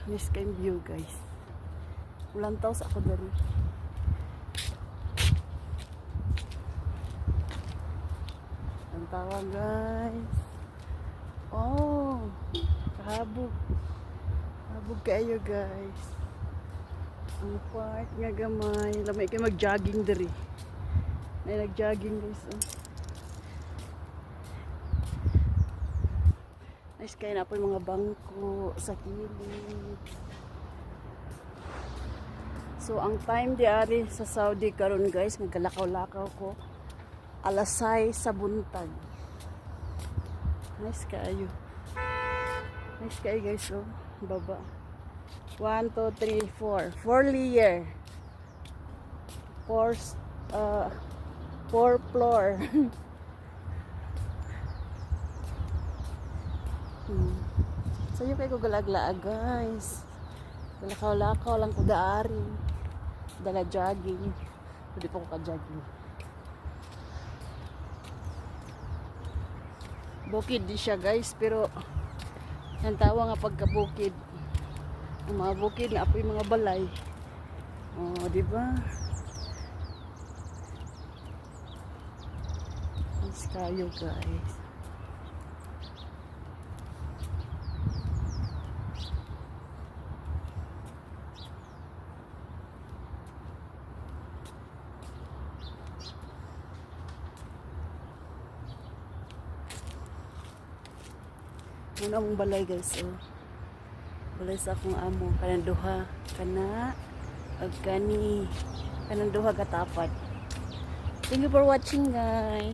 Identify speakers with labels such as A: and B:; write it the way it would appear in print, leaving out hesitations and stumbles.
A: Nice kayong view guys. Ulang taos ako dali. Ang tawa guys. Oh, kahabog. Kahabog kayo guys. Ang park nga gamay. Lamay kayo mag-jogging dali. May nag-jogging guys. Oh. Nice kayo na po yung mga bangko sa kilid. So, ang time di ari sa Saudi karon guys, magkalakaw-lakaw ko. Alasay sa buntag. Nice kayo. Nice kayo guys, oh. Baba. 1, 2, 3, 4. 4 layer. 4 floor. Sa'yo kayo galaglaag guys. Lakaw-lakaw lang ko daari. Dala jogging. Hindi pa ko ka-jogging. Bukid di siya guys, pero ang tawa nga pagka-bukid. Ang mga bukid na apoy mga balay. Oh, di ba? Mas kayo guys. Muna mong balay guys, oh. Balay sa akong amo. Kanang duha. Kana. Agkani. Kanang duha katapat. Thank you for watching guys.